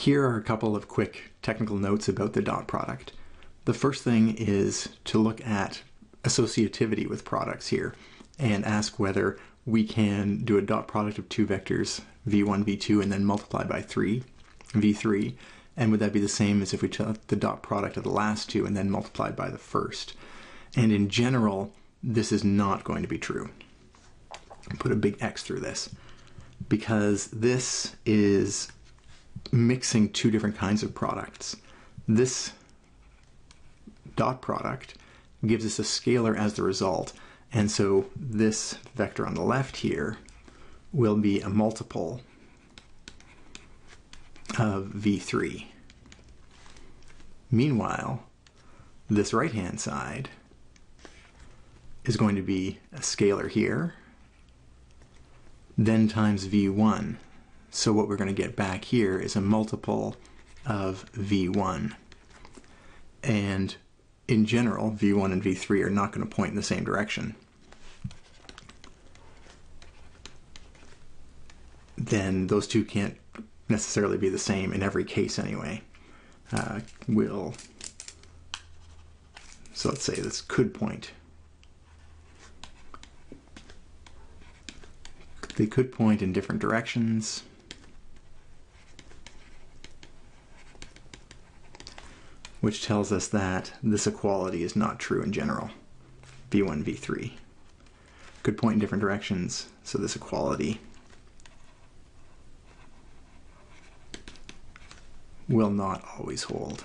Here are a couple of quick technical notes about the dot product. The first thing is to look at associativity with products here and ask whether we can do a dot product of two vectors, v1, v2, and then multiply by 3, v3, and would that be the same as if we took the dot product of the last two and then multiplied by the first? And in general, this is not going to be true. Put a big X through this, because this is mixing two different kinds of products. This dot product gives us a scalar as the result, and so this vector on the left here will be a multiple of v3. Meanwhile, this right-hand side is going to be a scalar here, then times v1. So what we're going to get back here is a multiple of v1. And in general, v1 and v3 are not going to point in the same direction. Then those two can't necessarily be the same in every case anyway. So let's say this could point. They could point in different directions. Which tells us that this equality is not true in general. v1, v3 could point in different directions, so this equality will not always hold.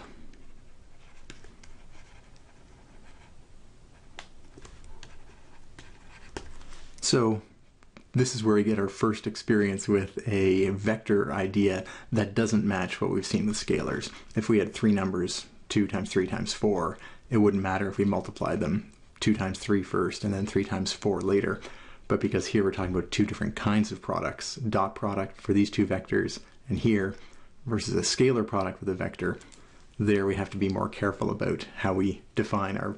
So this is where we get our first experience with a vector idea that doesn't match what we've seen with scalars. If we had three numbers, 2 times 3 times 4, it wouldn't matter if we multiplied them 2 times 3 first and then 3 times 4 later. But because here we're talking about two different kinds of products, dot product for these two vectors and here versus a scalar product with a vector, there we have to be more careful about how we define our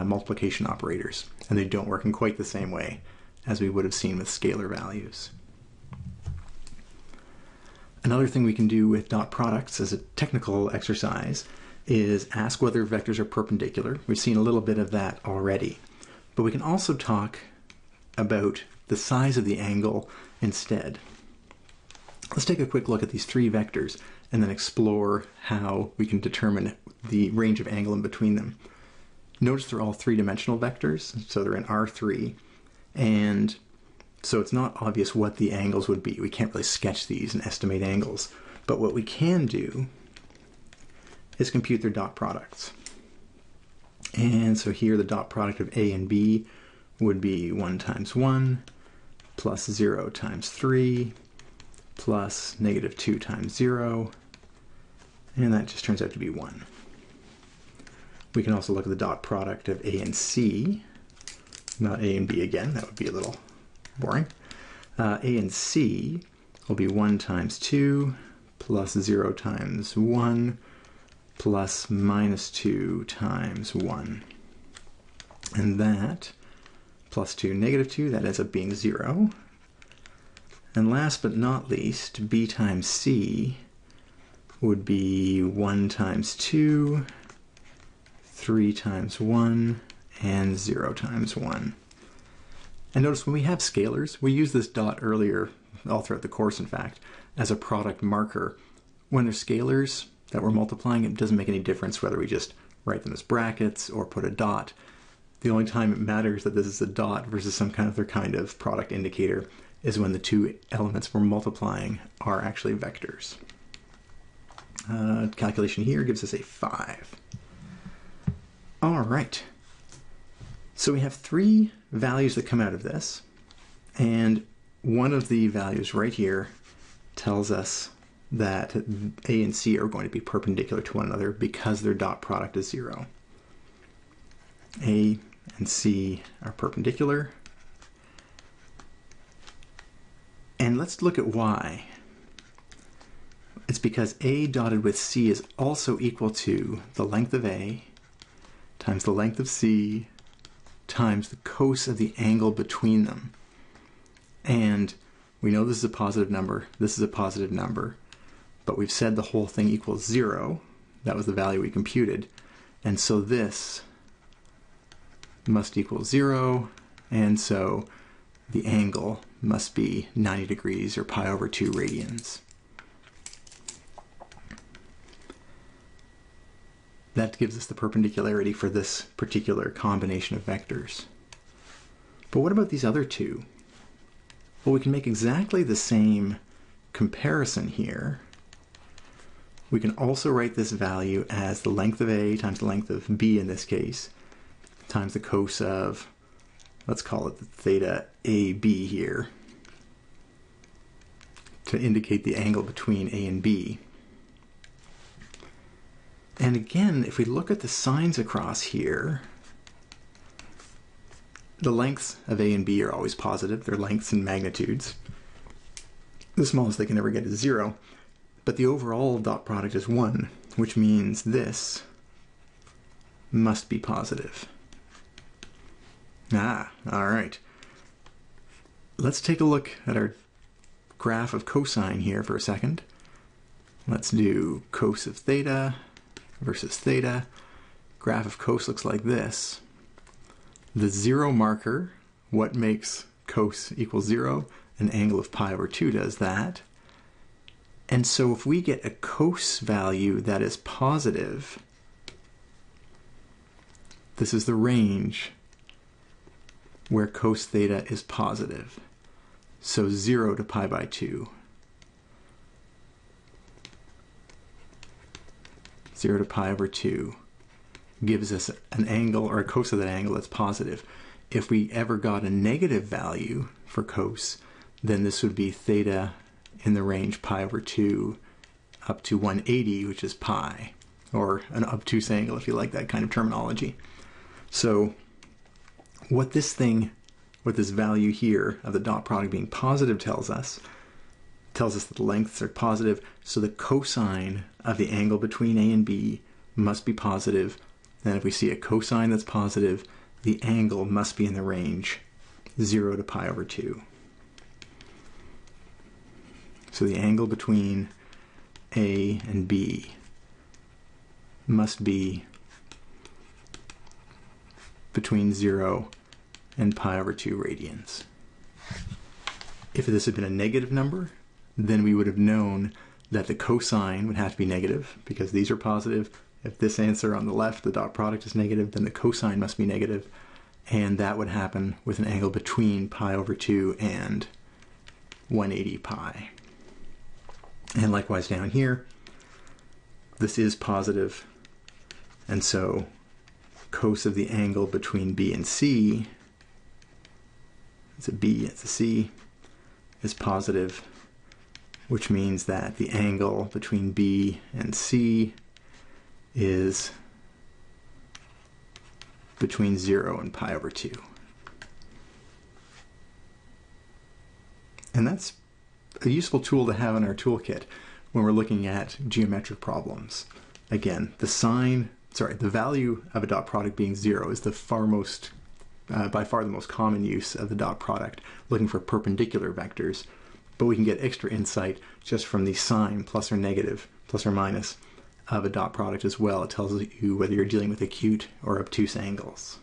multiplication operators. And they don't work in quite the same way as we would have seen with scalar values. Another thing we can do with dot products as a technical exercise is ask whether vectors are perpendicular. We've seen a little bit of that already. But we can also talk about the size of the angle instead. Let's take a quick look at these three vectors and then explore how we can determine the range of angle in between them. Notice they're all three-dimensional vectors, so they're in R3, and so it's not obvious what the angles would be. We can't really sketch these and estimate angles, but what we can do is compute their dot products. And so here the dot product of A and B would be 1 times 1 plus 0 times 3 plus -2 times 0, and that just turns out to be 1. We can also look at the dot product of A and C, not A and B again, that would be a little boring. A and C will be 1 times 2 plus 0 times 1 plus -2 times 1. And that, plus 2, -2, that ends up being 0. And last but not least, B times C would be 1 times 2, 3 times 1, and 0 times 1. And notice when we have scalars, we use this dot earlier, all throughout the course in fact, as a product marker. When they're scalars that we're multiplying, it doesn't make any difference whether we just write them as brackets or put a dot. The only time it matters that this is a dot versus some other kind of product indicator is when the two elements we're multiplying are actually vectors. Calculation here gives us a 5. All right. So we have three values that come out of this, and one of the values right here tells us that A and C are going to be perpendicular to one another because their dot product is 0. A and C are perpendicular. And let's look at why. It's because A dotted with C is also equal to the length of A times the length of C times the cos of the angle between them. And we know this is a positive number, this is a positive number, but we've said the whole thing equals 0. That was the value we computed. And so this must equal 0, and so the angle must be 90 degrees or pi over 2 radians. That gives us the perpendicularity for this particular combination of vectors. But what about these other two? Well, we can make exactly the same comparison here. We can also write this value as the length of A times the length of B in this case, times the cos of, let's call it the theta AB here, to indicate the angle between A and B. And again, if we look at the signs across here, the lengths of A and B are always positive. They're lengths and magnitudes. The smallest they can ever get is 0. But the overall dot product is 1, which means this must be positive. All right. Let's take a look at our graph of cosine here for a second. Let's do cos of theta versus theta. Graph of cos looks like this. The 0 marker, what makes cos equal 0? An angle of pi over 2 does that. And so if we get a cos value that is positive, this is the range where cos theta is positive. So 0 to pi by 2. 0 to pi over 2 gives us an angle, or a cos of that angle, that's positive. If we ever got a negative value for cos, then this would be theta in the range pi over 2 up to 180, which is pi, or an obtuse angle if you like that kind of terminology. So what this value here of the dot product being positive tells us that the lengths are positive, so the cosine of the angle between A and B must be positive. Then if we see a cosine that's positive, the angle must be in the range 0 to pi over 2. So the angle between A and B must be between 0 and pi over 2 radians. If this had been a negative number, then we would have known that the cosine would have to be negative because these are positive. If this answer on the left, the dot product, is negative, then the cosine must be negative, and that would happen with an angle between pi over 2 and 180 pi. And likewise down here, this is positive, and so cos of the angle between B and C, it's a B, it's a C, is positive, which means that the angle between B and C is between 0 and pi over 2. And that's a useful tool to have in our toolkit when we're looking at geometric problems. Again, the value of a dot product being 0 is by far the most common use of the dot product, looking for perpendicular vectors. But we can get extra insight just from the sign, plus or negative, plus or minus, of a dot product as well. It tells you whether you're dealing with acute or obtuse angles.